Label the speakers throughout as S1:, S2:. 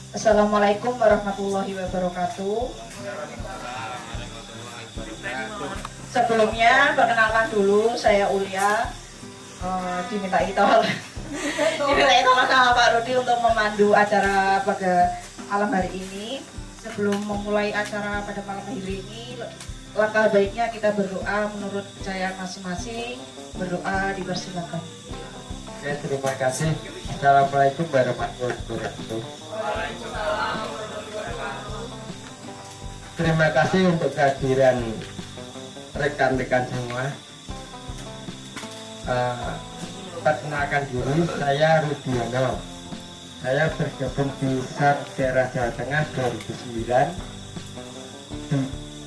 S1: Assalamualaikum warahmatullahi wabarakatuh. Sebelumnya perkenalkan dulu, saya Ulia. Dimintai tolong sama Pak Rudi untuk memandu acara pada malam hari ini. Sebelum memulai acara pada malam hari ini, langkah baiknya kita berdoa menurut kepercayaan masing-masing. Berdoa, dipersilakan.
S2: Oke, terima kasih. Assalamualaikum warahmatullahi wabarakatuh. Terima kasih untuk kehadiran rekan-rekan semua. Perkenalkan diri, saya Rudiono. Saya bergabung di SAR daerah Jawa Tengah 2009 di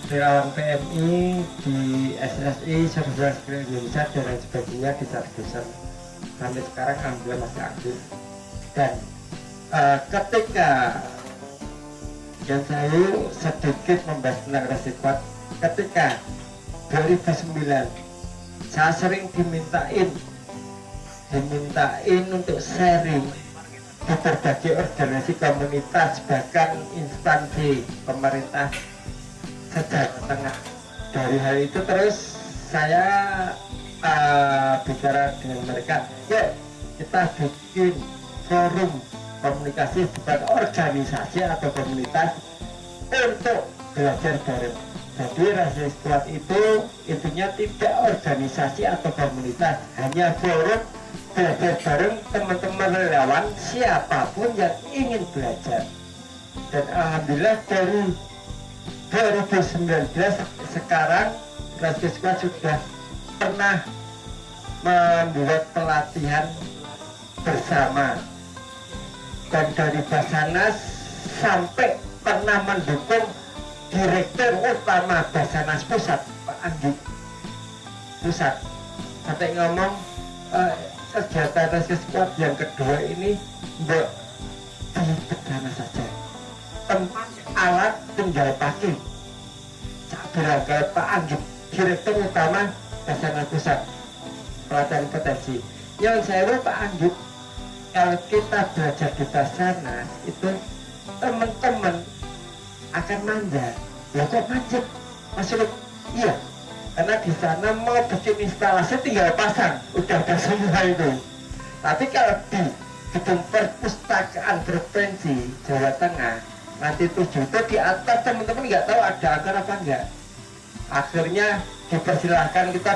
S2: Relawan PMI, di SSI, Serbuan Sekolah Indonesia dan lain sebagainya di Sardusan. Sampai sekarang alhamdulillah masih aktif. Dan ketika yang saya sedikit membahas tentang resiko, ketika 2009 saya sering dimintain untuk sharing di berbagai organisasi komunitas, bahkan instansi pemerintah sejak tengah. Dari hal itu terus saya bicara dengan mereka, yuk kita bikin forum komunikasi, bukan organisasi atau komunitas, untuk belajar bareng. Jadi Rasa Squad itu intinya tidak organisasi atau komunitas, hanya forum belajar bareng teman-teman relawan siapapun yang ingin belajar. Dan alhamdulillah dari 2019 sekarang Rasa Squad sudah pernah membuat pelatihan bersama, dan dari Basarnas sampai pernah mendukung Direktur Utama Basarnas Pusat, Pak Andi Pusat, sampai ngomong kegiatan Rasa Squad yang kedua ini mbok bersama saja, tempat alat tinggal pakai. Saya bilang ke Pak Andi, Direktur Utama Basarnas Pusat, pelatihan potensi. Yang saya Pak Andi, kalau kita belajar di Basarnas itu teman-teman akan manja. Ya kok manjat? Maksudnya iya, karena di sana mau bikin instalasi tinggal pasang, udah ada semua itu. Tapi kalau di gedung perpustakaan berpensi Jawa Tengah nanti 7 itu di atas, teman-teman nggak tahu ada akar apa enggak. Akhirnya dipersilahkan kita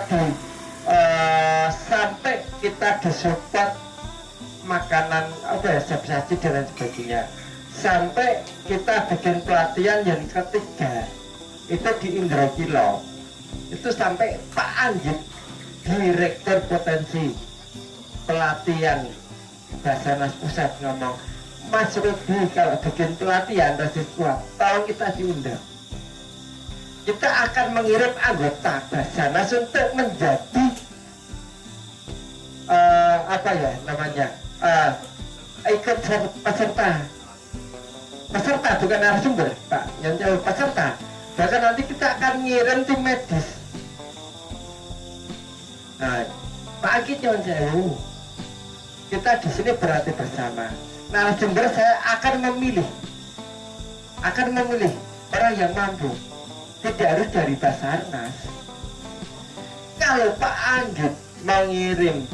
S2: sampai kita disupport makanan saji dan lain sebagainya, sampai kita bikin pelatihan yang ketiga itu di Indrakilo. Itu sampai Pak Anjit, Direktur Potensi Pelatihan Basarnas Pusat, ngomong, Mas Rudi kalau bikin pelatihan Rasa Squad tolong kita diundang, kita akan mengirim anggota Basarnas untuk menjadi ikut peserta bukan narasumber Pak, yang jauh peserta. Bahkan nanti kita akan ngirim tim medis. Nah, Pak Agit yang jauh, kita di sini berarti bersama. Narasumber saya akan memilih orang yang mampu, tidak harus dari Basarnas. Kalau Pak Anggit mengirim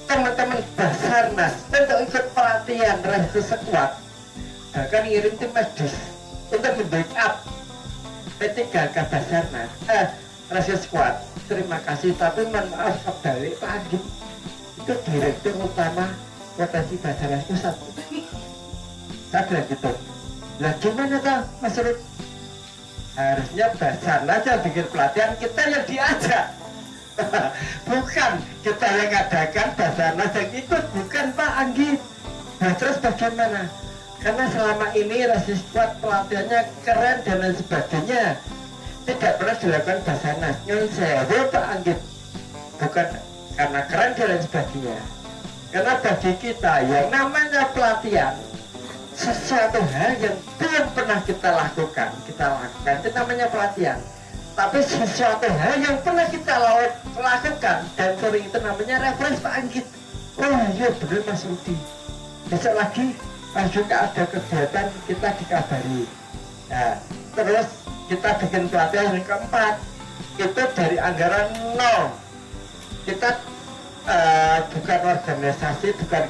S2: teman-teman Basarnas untuk ikut pelatihan Rasa Squad, bahkan ngirim tim medis untuk membackup P3K Basarnas, Rasa Squad, terima kasih. Tapi mohon maaf kembali Pak Anggit itu Direktur Utama Potensi Basarnas Pusat. Saya bilang gitu, lah gimana toh Mas Rud? Harusnya Basarnas yang bikin pelatihan, kita yang diajak. Bukan kita yang ngadakan, Basarnas yang ikut, bukan Pak Anggi. Nah terus bagaimana? Karena selama ini Rasa Squad pelatihannya keren dan lain sebagainya, tidak pernah dilakukan Basarnas. Nyun sewu Pak Anggi, bukan karena keren dan lain sebagainya, karena bagi kita yang namanya pelatihan sesuatu hal yang belum pernah kita lakukan itu namanya pelatihan. Tapi sesuatu hal yang pernah kita lakukan dan sering itu namanya referensi Pak Anggit. Oh iya bener Mas Rudi, besok lagi pas juga ada kegiatan kita dikabari. Nah, terus kita bikin pelatihan yang keempat, itu dari anggaran nol. Kita bukan organisasi, bukan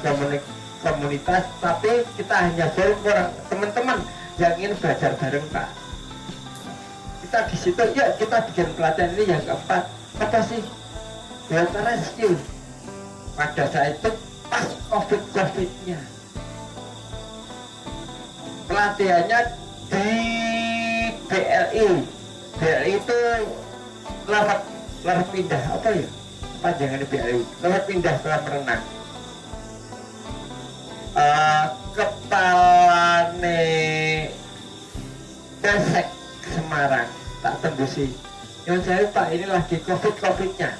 S2: komunitas, tapi kita hanya forum teman-teman yang ingin belajar bareng Pak. Kita di situ, yuk kita bikin pelatihan ini yang keempat. Apa sih? Delta Rescue. Pada saat itu pas COVID-nya. Pelatihannya di BLI. BLI itu Lerep Indah, apa ya? Panjangan BLI. Lerep Indah Kolam Renang. Kepalane Polsek Semarang tak tembusi. Yang saya Pak ini lagi COVID-nya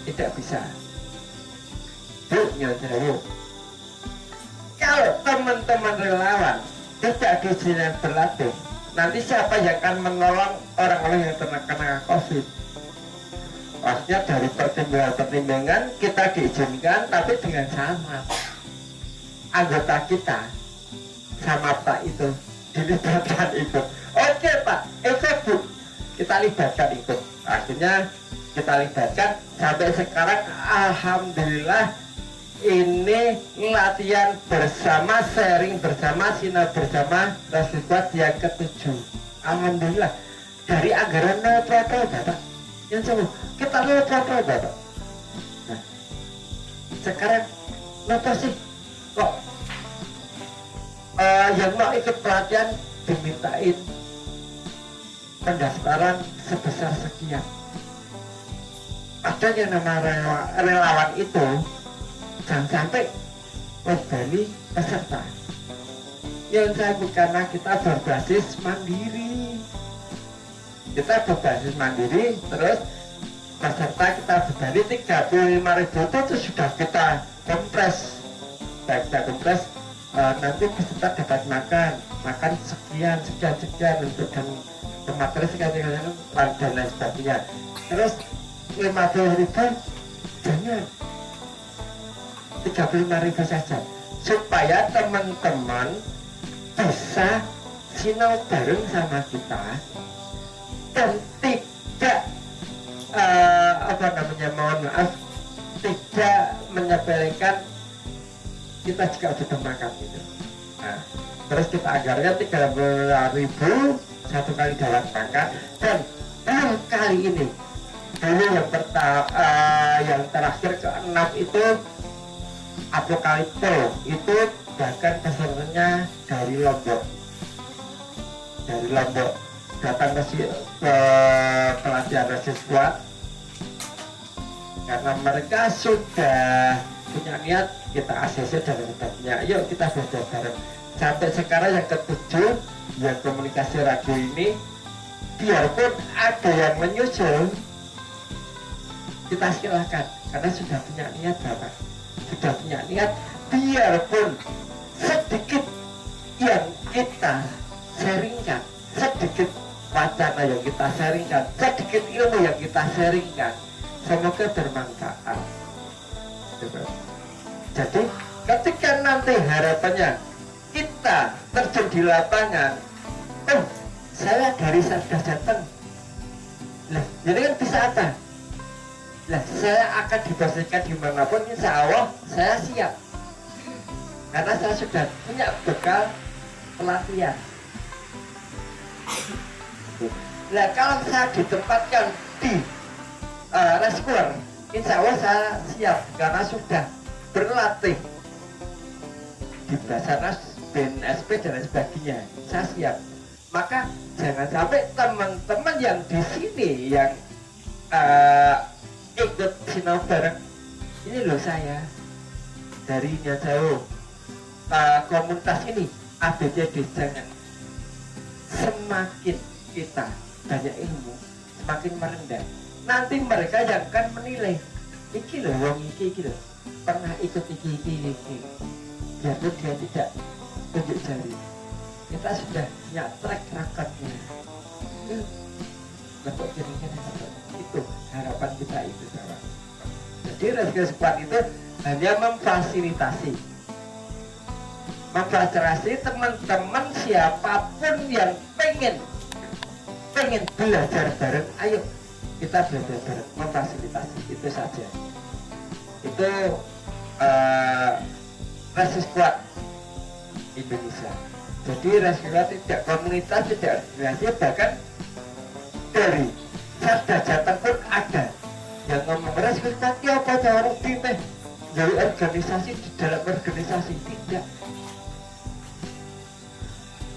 S2: tidak bisa. Bu, nyonya, kalau teman-teman relawan tidak diizinkan berlatih, nanti siapa yang akan menolong orang-orang yang terkena COVID? Maksudnya dari pertimbangan-pertimbangan kita diizinkan, tapi dengan syarat anggota kita sama Pak itu dilibatkan ikut. Oke Pak, ikut Bu, kita libatkan ikut. Akhirnya kita libatkan sampai sekarang alhamdulillah ini latihan bersama, sharing bersama, sinau bersama Rasisbat yang ke-7. Alhamdulillah dari anggaran total Bapak yang semua kita total Bapak. Nah, sekarang kenapa sih kok yang mau ikut pelatihan dimintain pendaftaran sebesar sekian? Ada yang nama relawan itu jangan sampai membebani peserta. Yang saya karena kita berbasis mandiri. Kita berbasis mandiri, terus peserta kita bebani 35.000 itu sudah kita kompres. Kita kompres, nanti peserta dapat makan sekian untuk dan pemateri sekian dan lain sebagainya. Terus 50.000 jangan 35.000 saja supaya teman-teman bisa sinau bareng sama kita dan tidak mohon maaf, tidak menyepelekan kita juga butuh makan gitu. Nah, terus kita anggarnya 30.000 satu kali dalam makan, dan kali ini dulu yang terakhir ke-6 itu apokalipto, itu bahkan pesertanya dari Lombok datang ke pelatihan Rasisbat karena mereka sudah punya niat, kita ACC dan sebagainya. Yuk kita belajar bareng. Sampai sekarang yang ke-7 yang komunikasi radio ini, biarpun ada yang menyusul, kita silakan karena sudah punya niat Bapak, sudah punya niat, biarpun sedikit yang kita sharingkan, sedikit wacana yang kita sharingkan, sedikit ilmu yang kita sharingkan, semoga bermanfaat. Jadi ketika nanti harapannya kita terjun di lapangan, saya dari Sardas Jateng, lah jadi kan bisa apa? Lah saya akan diposisikan dimanapun, insya Allah saya siap karena saya sudah punya bekal pelatihan. Nah kalau saya ditempatkan di rescuer, insya Allah saya siap karena sudah berlatih di Basarnas, BNSP dan sebagainya, saya siap. Maka jangan sampai teman-teman yang di sini yang ikut sinau bareng, ini loh saya dari Nyajau, komunitas ini ABCD, jangan. Semakin kita banyak ilmu, semakin merendah. Nanti mereka yang akan menilai, iki loh wong iki loh pernah ikut iki. Biarpun dia tidak tunjuk jari, kita sudah punya track recordnya. Bentuk jaringan itu harapan kita itu Bapak. Jadi Rasisbat itu hanya memfasilitasi memfasilitasi teman-teman siapapun yang pengen belajar bareng, ayo kita belajar bareng, memfasilitasi, itu saja. Itu Resi Squad Indonesia. Jadi Resi Squad tidak komunitas, tidak organisasi, bahkan dari Sarda Jateng pun ada yang ngomong Resi Squad ya apa cara timeh dari organisasi di dalam organisasi, tidak.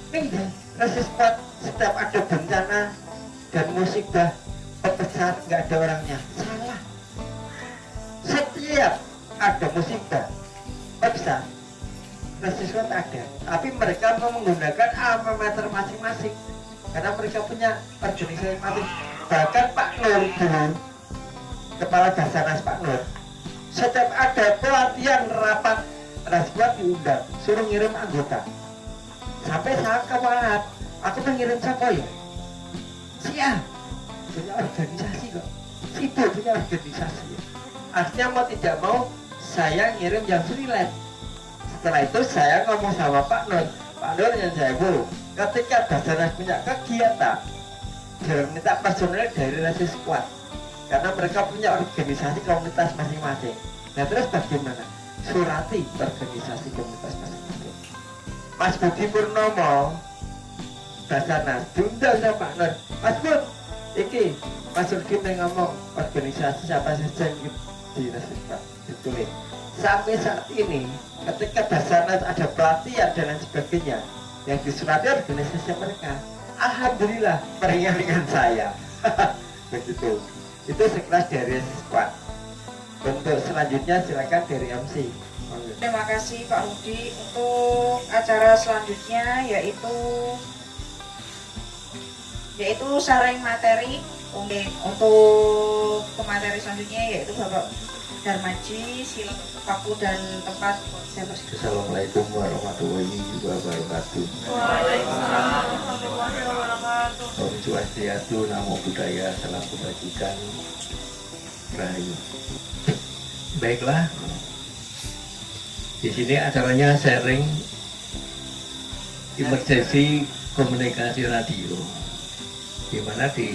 S2: Enggak, Resi Squad setiap ada bencana dan musibah pepesar nggak ada orangnya, salah. Setiap ada musibah pepesar Resi Squad ada, tapi mereka mau menggunakan alma mater masing-masing karena mereka punya organisasi masing. Bahkan Pak Nur dulu, Kepala Basarnas Pak Nur, setiap ada pelatihan rapat Resi Squad diundang, suruh ngirim anggota. Sampai saya kewalahan, aku mengirim siapa ya? Siap, punya organisasi kok, sibuk punya organisasi ya. Artinya mau tidak mau saya ngirim yang freelance. Setelah itu saya ngomong sama Pak Nur yang saya bu, ketika Basarnas punya kegiatan, jangan minta personel dari Resi Squad, karena mereka punya organisasi komunitas masing-masing. Nah terus bagaimana? Surati organisasi komunitas masing-masing. Mas Budi Purnomo Basarnas diundang sama Pak Nur. Mas Bud, iki Mas Ulkim yang ngomong organisasi siapa saja yang di Resi Squad ditulis. Sampai saat ini ketika Basarnas ada pelatihan dan lain sebagainya yang disurati organisasi mereka, alhamdulillah meringankan saya. Begitu. Itu sekelas dari Resi Squad. Untuk selanjutnya silakan dari MC.
S1: Terima kasih Pak Rudi. Untuk acara selanjutnya yaitu sharing materi. Untuk pemateri selanjutnya yaitu Bapak Darmaji, silakan waktu dan tempat saya persilakan.
S3: Assalamualaikum warahmatullahi wabarakatuh.
S1: Waalaikumsalam warahmatullahi wabarakatuh.
S3: Om Swastiastu, Namo Buddhaya, salam kebajikan, Rahayu. Baiklah, di sini acaranya sharing emergency komunikasi radio, di mana di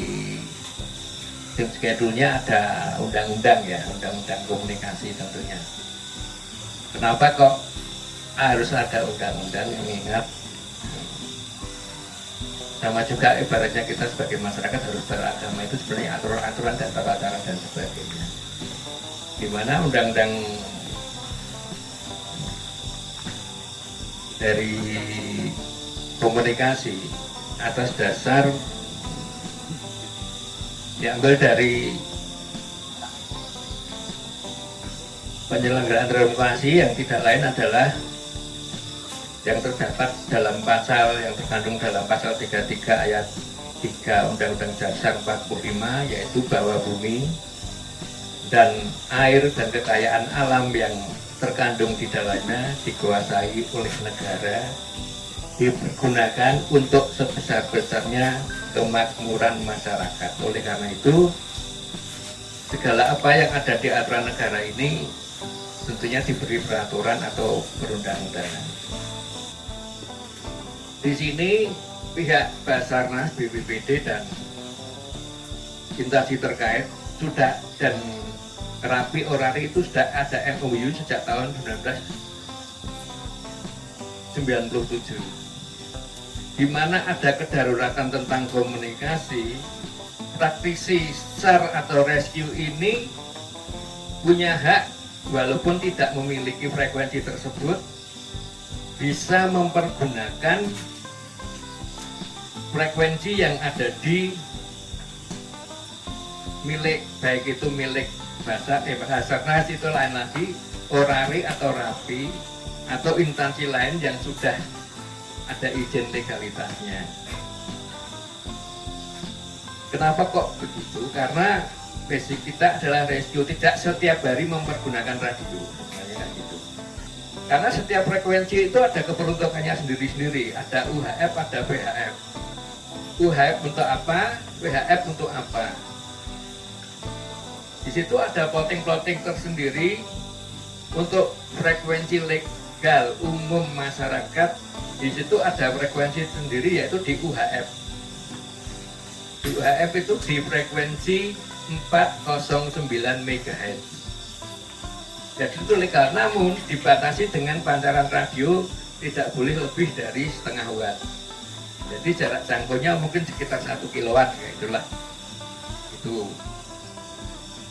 S3: tim schedule-nya ada undang-undang ya, undang-undang komunikasi tentunya. Kenapa kok harus ada undang-undang, mengingat sama juga ibaratnya kita sebagai masyarakat harus beragama, itu sebenarnya aturan-aturan dan tata cara dan sebagainya. Di mana undang-undang dari komunikasi atas dasar diambil dari penyelenggaraan demokrasi yang tidak lain adalah yang terdapat dalam pasal yang terkandung dalam pasal 33 ayat 3 Undang-Undang Dasar 45, yaitu bahwa bumi dan air dan kekayaan alam yang terkandung di dalamnya dikuasai oleh negara, dipergunakan untuk sebesar-besarnya kemakmuran masyarakat. Oleh karena itu, segala apa yang ada di aturan negara ini tentunya diberi peraturan atau perundang-undangan. Di sini pihak Basarnas, BPBD dan instansi terkait sudah, dan Rapi Orari itu sudah ada MOU sejak tahun 1997, di mana ada kedaruratan tentang komunikasi. Praktisi SAR atau rescue ini punya hak, walaupun tidak memiliki frekuensi tersebut, bisa mempergunakan frekuensi yang ada di milik, baik itu milik Basarnas itu lain lagi, Orari atau Rapi atau instansi lain yang sudah ada izin legalitasnya. Kenapa kok begitu? Karena basic kita adalah rescue, tidak setiap hari mempergunakan radio, sebenarnya kan gitu. Karena setiap frekuensi itu ada keperuntukannya sendiri-sendiri, ada UHF, ada VHF. UHF untuk apa? VHF untuk apa? Di situ ada plotting-plotting tersendiri untuk frekuensi legal umum masyarakat, di situ ada frekuensi sendiri yaitu di UHF. Di UHF itu di frekuensi 409 MHz. Jadi itu legal, namun dibatasi dengan pancaran radio tidak boleh lebih dari setengah watt. Jadi jarak jangkaunya mungkin sekitar 1 kilowatt, ya itulah. Itu.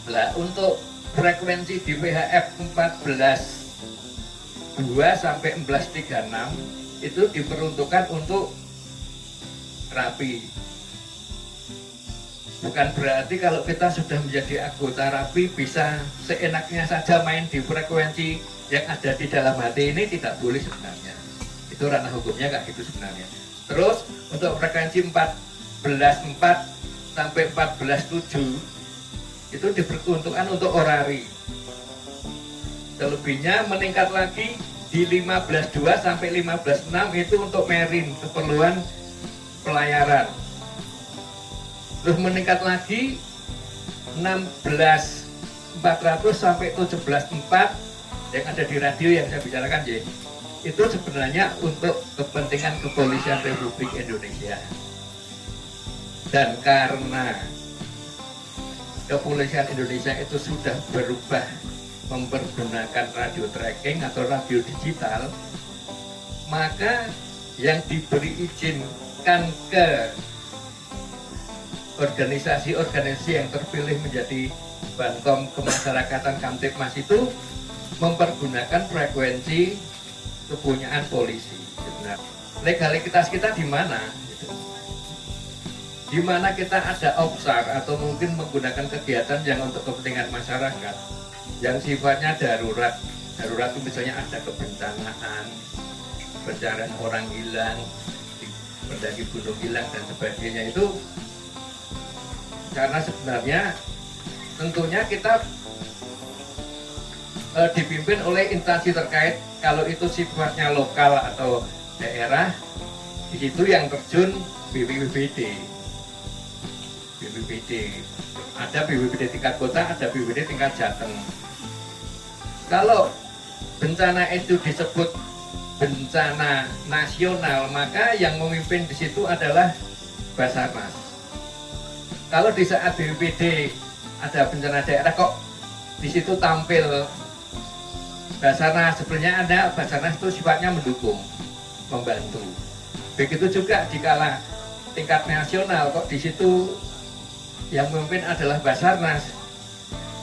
S3: Nah, untuk frekuensi di WHF 14.2 sampai 14.36 itu diperuntukkan untuk rapi. Bukan berarti kalau kita sudah menjadi anggota rapi bisa seenaknya saja main di frekuensi yang ada di dalam hati ini, tidak boleh sebenarnya. Itu ranah hukumnya kayak gitu sebenarnya. Terus untuk frekuensi 14.4 sampai 14.7 itu diperuntukkan untuk orari. Selebihnya meningkat lagi di 15.2 sampai 15.6 itu untuk marine, keperluan pelayaran. Terus meningkat lagi 16.400 sampai 17.4 yang ada di radio yang saya bicarakan ya, itu sebenarnya untuk kepentingan Kepolisian Republik Indonesia. Dan karena Kepolisian Indonesia itu sudah berubah mempergunakan radio tracking atau radio digital, maka yang diberi izinkan ke organisasi-organisasi yang terpilih menjadi Bankom Kemasyarakatan Kamtipmas itu mempergunakan frekuensi kepunyaan polisi. Sebenarnya legalitas kita di mana? Di mana kita ada offsar atau mungkin menggunakan kegiatan yang untuk kepentingan masyarakat yang sifatnya darurat. Darurat itu misalnya ada kebencanaan, pencarian orang hilang, pendaki gunung hilang dan sebagainya, itu karena sebenarnya tentunya kita dipimpin oleh instansi terkait. Kalau itu sifatnya lokal atau daerah, di situ yang terjun BPBD. Ada BPBD tingkat kota, ada BPBD tingkat Jateng. Kalau bencana itu disebut bencana nasional, maka yang memimpin di situ adalah Basarnas. Kalau di saat BPBD ada bencana daerah kok di situ tampil Basarnas, sebenarnya ada Basarnas itu sifatnya mendukung, membantu. Begitu juga dikala tingkat nasional kok di situ yang memimpin adalah Basarnas.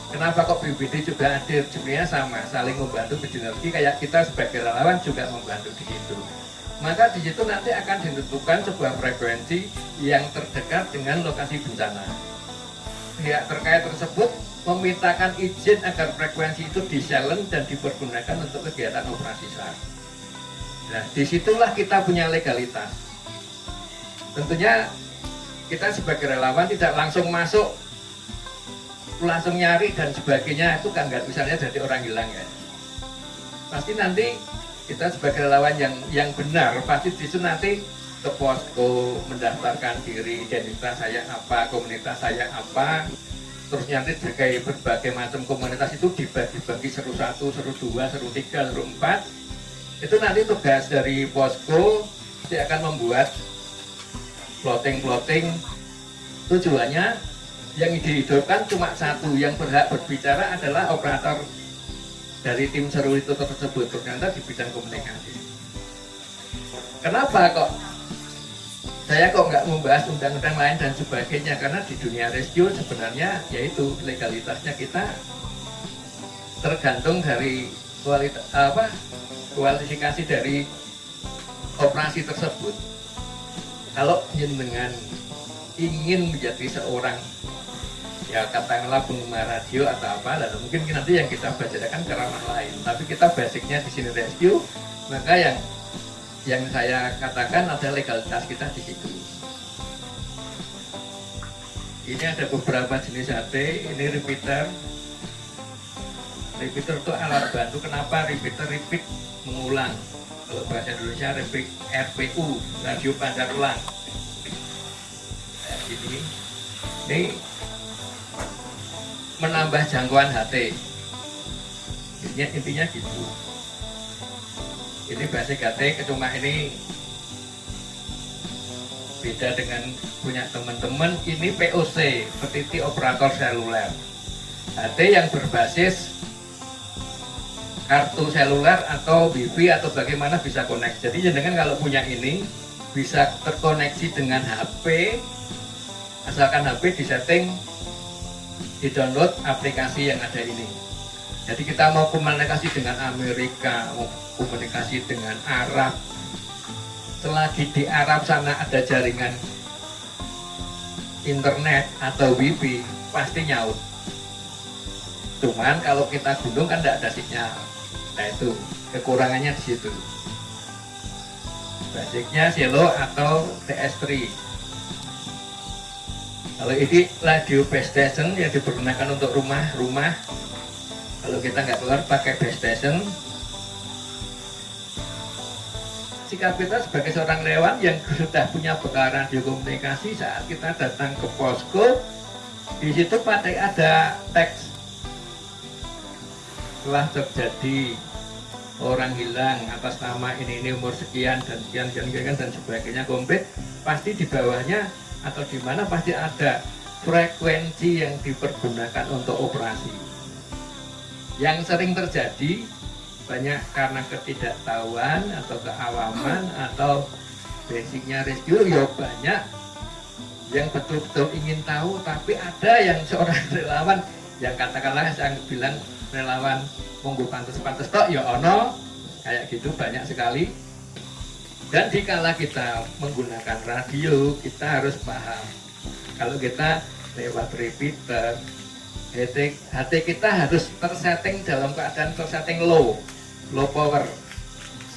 S3: Kenapa kok BPBD juga hadir? Sebenarnya sama, saling membantu bersinergi, kayak kita sebagai relawan juga membantu di situ. Maka di situ nanti akan ditentukan sebuah frekuensi yang terdekat dengan lokasi bencana. Pihak terkait tersebut memintakan izin agar frekuensi itu di-silent dan dipergunakan untuk kegiatan operasi SAR. Nah, disitulah kita punya legalitas. Tentunya kita sebagai relawan tidak langsung masuk, langsung nyari dan sebagainya, itu kan nggak misalnya jadi orang hilang ya. Pasti nanti kita sebagai relawan yang benar, pasti di situ nanti ke posko mendaftarkan diri, identitas saya apa, komunitas saya apa, terus nanti berbagai macam komunitas itu dibagi-bagi seru 1, seru 2, seru 3, seru 4. Itu nanti tugas dari posko dia akan membuat plotting. Tujuannya yang dihidupkan cuma satu, yang berhak berbicara adalah operator dari tim seru itu tersebut, ternyata di bidang komunikasi. Kenapa kok saya nggak membahas undang-undang lain dan sebagainya? Karena di dunia rescue sebenarnya yaitu legalitasnya kita tergantung dari kualifikasi dari operasi tersebut. Kalau jenengan ingin menjadi seorang ya katakanlah penggemar radio atau apa, dan mungkin nanti yang kita bacakan ke ranah lain, tapi kita basicnya di sini rescue, maka yang saya katakan ada legalitas kita di situ. Ini ada beberapa jenis HT, ini repeater. Repeater itu alat bantu. Kenapa repeater? Repeat mengulang. Kalau bahasa Indonesia repeat, RPU, radio pancar ulang. Nah, ini menambah jangkauan HT. Intinya gitu. Ini basic HT, cuma ini beda dengan punya teman-teman. Ini POC, petiti operator seluler. HT yang berbasis kartu seluler atau WiFi atau bagaimana bisa connect. Jadi jenengan kalau punya ini bisa terkoneksi dengan HP, asalkan HP disetting, di-download aplikasi yang ada ini. Jadi kita mau komunikasi dengan Amerika, mau komunikasi dengan Arab, selagi di Arab sana ada jaringan internet atau WiFi pasti nyaut. Cuman kalau kita gunung kan tidak ada sinyal. Nah itu kekurangannya di situ. Basicnya Selo atau TS3. Kalau ini radio base station yang dipergunakan untuk rumah-rumah. Kalau kita nggak keluar pakai base station. Sikap kita sebagai seorang relawan yang sudah punya bekal radio komunikasi, saat kita datang ke posko, di situ pada ada teks telah terjadi orang hilang atas nama ini umur sekian dan sekian dan sebagainya komplit, pasti di bawahnya atau di mana pasti ada frekuensi yang dipergunakan untuk operasi. Yang sering terjadi banyak karena ketidaktahuan atau keawaman atau basicnya rescue, ya banyak yang betul-betul ingin tahu, tapi ada yang seorang relawan yang katakanlah saya bilang relawan monggo pantes-pantes tok ya ono kayak gitu, banyak sekali. Dan dikala kita menggunakan radio, kita harus paham kalau kita lewat repeater, HT kita harus tersetting dalam keadaan tersetting low power.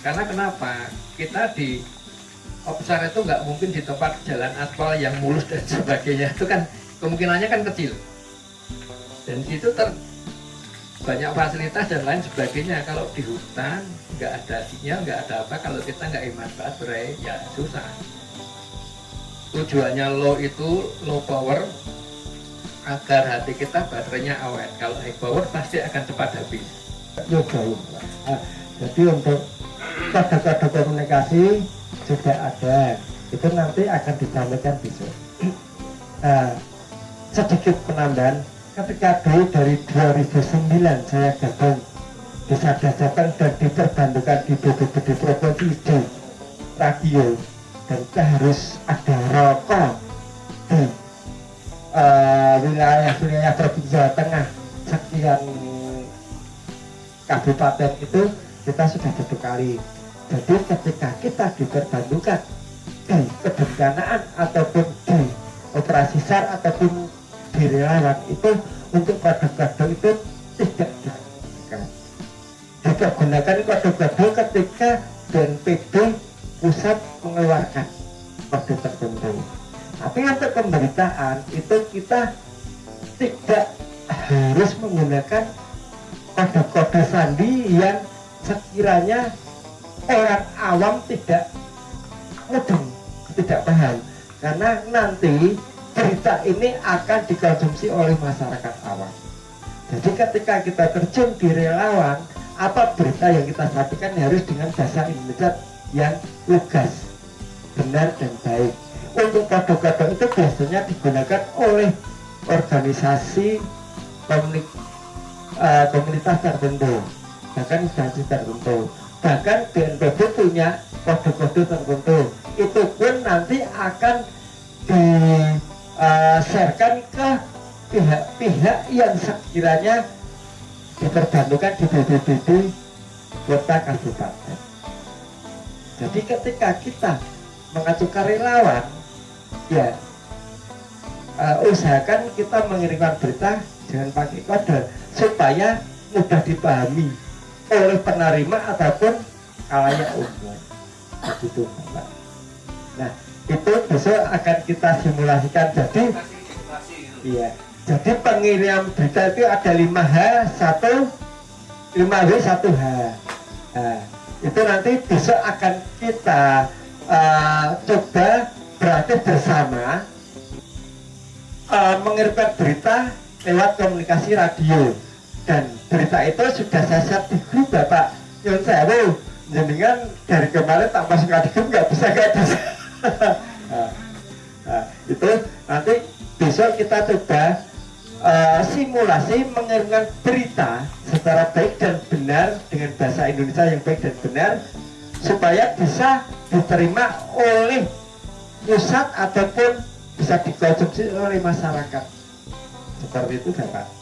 S3: Karena kenapa? Kita di Opsar itu nggak mungkin di tempat jalan aspal yang mulus dan sebagainya, itu kan kemungkinannya kan kecil. Dan itu banyak fasilitas dan lain sebagainya. Kalau di hutan nggak ada sinyal, nggak ada apa, kalau kita nggak hemat baterai ya susah. Tujuannya low itu low power agar hati kita baterainya awet. Kalau high power pasti akan cepat habis.
S2: Jadi untuk kode-kode komunikasi sudah ada, itu nanti akan disampaikan besok. Sedikit penambahan, ketika dulu dari 2009 saya gabung di Satgas Jateng dan diperbantukan di BPBD Provinsi di radio, dan kita harus ada rokok di wilayah Provinsi Jawa Tengah sekian kabupaten itu kita sudah dibekali. Jadi ketika kita diperbantukan di kebencanaan ataupun di operasi SAR ataupun di relawan itu, untuk kode-kode itu tidak digunakan kode-kode ketika BNPB pusat mengeluarkan kode tertentu. Tapi untuk pemberitaan itu kita tidak harus menggunakan kode-kode sandi yang sekiranya orang awam tidak mudeng, tidak paham, karena nanti berita ini akan dikonsumsi oleh masyarakat awam. Jadi ketika kita terjun di relawan, apa berita yang kita sampaikan harus dengan bahasa Indonesia yang lugas, benar dan baik. Untuk kode-kode itu biasanya digunakan oleh organisasi komunitas tertentu, bahkan instansi tertentu. Bahkan BNPB punya kode-kode tertentu, itu pun nanti akan di-sharekan ke pihak-pihak yang sekiranya diperbantukan di BPBD kota kabupaten. Jadi ketika kita mengajukan relawan, ya usahakan kita mengirimkan berita dengan pakai kode supaya mudah dipahami oleh penerima ataupun khalayak umum. Begitu, Pak. Nah, itu besok akan kita simulasikan. Jadi iya, jadi pengiriman berita itu ada 5H, 5W, 1H. Nah, itu nanti besok akan kita coba berarti bersama mengirimkan berita lewat komunikasi radio. Dan berita itu sudah saya share di grup Bapak Yun Sewu, jenengan dari kemarin tak masuk adem nggak bisa. Nah, itu nanti besok kita coba simulasi mengirimkan berita secara baik dan benar dengan bahasa Indonesia yang baik dan benar supaya bisa diterima oleh pusat ataupun bisa dikonsumsi oleh masyarakat. Seperti itu Bapak.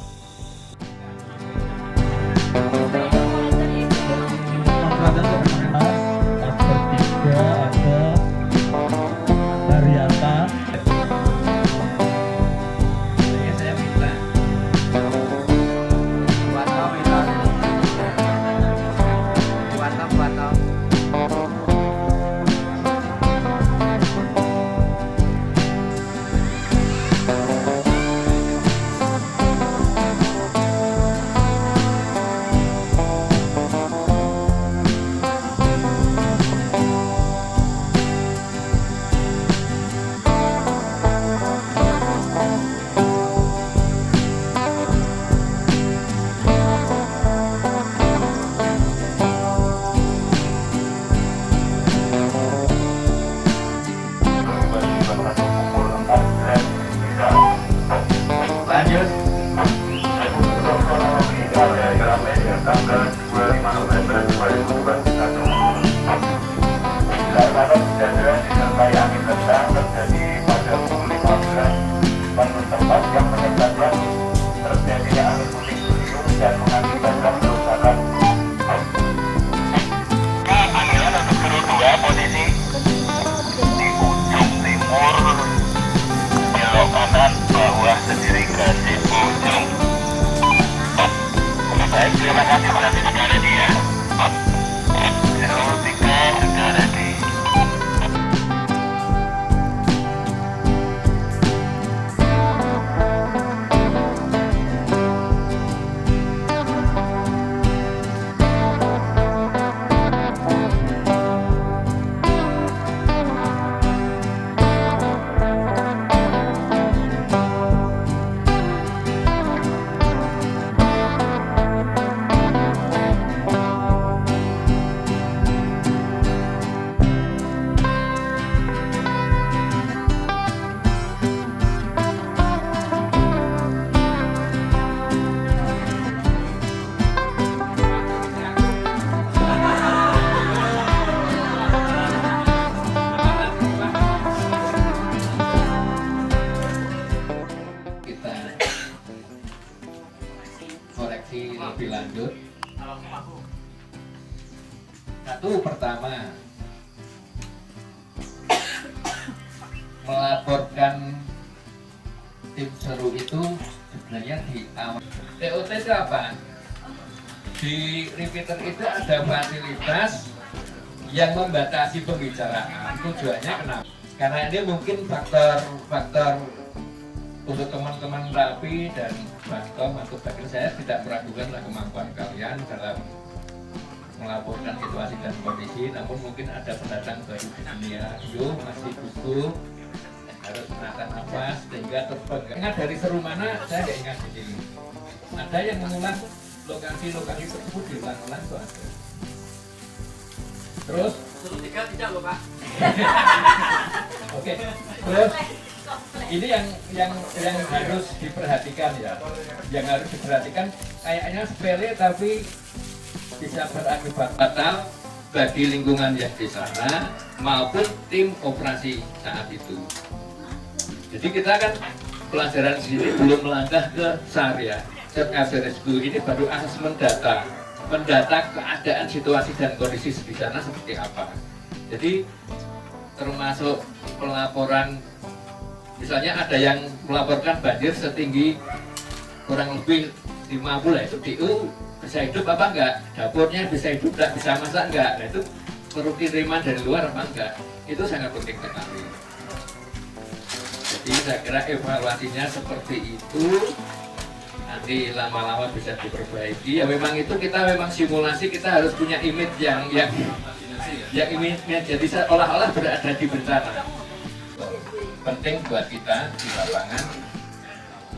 S4: Terima kasih berarti sudah ready ya. Hello, 3 sudah ready.
S3: Koreksi lebih lanjut. Satu, pertama melaporkan tim seru itu sebenarnya di awal. TOT itu apa? Di repeater itu ada fasilitas yang membatasi pembicaraan. Tujuannya kenapa? Karena ini mungkin faktor untuk teman-teman Rapi dan Baskom atau Bakir, saya tidak meragukanlah kemampuan kalian dalam melaporkan situasi dan kondisi, namun mungkin ada pendatang baru di dunia, masih butuh, harus menahan nafas sehingga terpegang. Ingat dari seru mana, saya nggak ingat di sini. Ada yang mengulang lokasi-lokasi tersebut diulang-ulang itu ada. Terus?
S5: Seru 3 tidak loh Pak.
S3: Oke, terus ini yang harus diperhatikan ya, yang harus diperhatikan kayaknya sepele tapi bisa berakibat fatal bagi lingkungan yang di sana maupun tim operasi saat itu. Jadi kita kan pelajaran di sini belum melangkah ke SAR ya, Search and Rescue. Ini baru asesmen data, mendata keadaan situasi dan kondisi di sana seperti apa. Jadi termasuk pelaporan. Misalnya ada yang melaporkan banjir setinggi kurang lebih 50 itu DU bisa hidup apa enggak? Dapurnya bisa hidup, enggak bisa masak enggak? Nah itu perlu kiriman dari luar apa enggak? Itu sangat penting sekali. Jadi saya kira evaluasinya seperti itu, nanti lama-lama bisa diperbaiki. Ya memang itu kita memang simulasi, kita harus punya image yang image-nya jadi seolah-olah berada di bencana. Penting buat kita di lapangan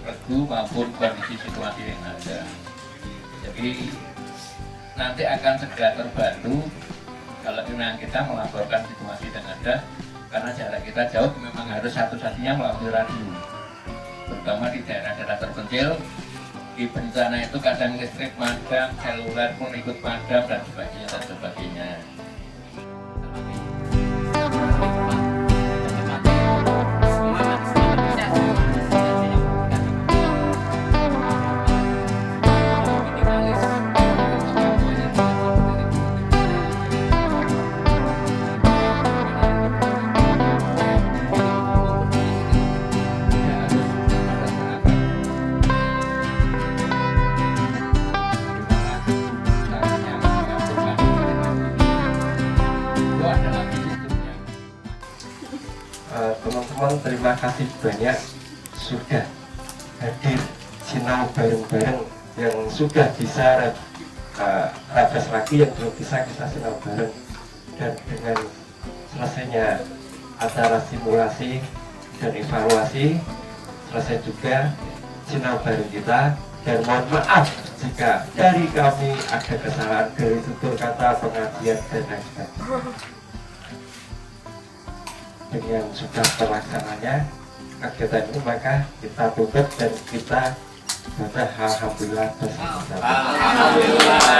S3: regu maupun kondisi situasi yang ada. Jadi nanti akan segera terbantu kewenangan kita melaporkan situasi yang ada, karena jarak kita jauh memang harus satu-satunya melalui radio, terutama di daerah-daerah terpencil. Di bencana itu kadang listrik padam, seluler pun ikut padam dan sebagainya dan sebagainya.
S2: Teman-teman, terima kasih banyak sudah hadir sinau bareng-bareng, yang sudah bisa ragas lagi yang belum bisa kita sinau bareng. Dan dengan selesainya acara simulasi dan evaluasi, selesai juga sinau bareng kita. Dan mohon maaf jika dari kami ada kesalahan dari tutur kata, pengajian dan lain sebagainya. Dengan sudah terlaksananya kegiatan ini, maka kita tutup dan kita baca alhamdulillah bersama-sama.
S3: Alhamdulillah.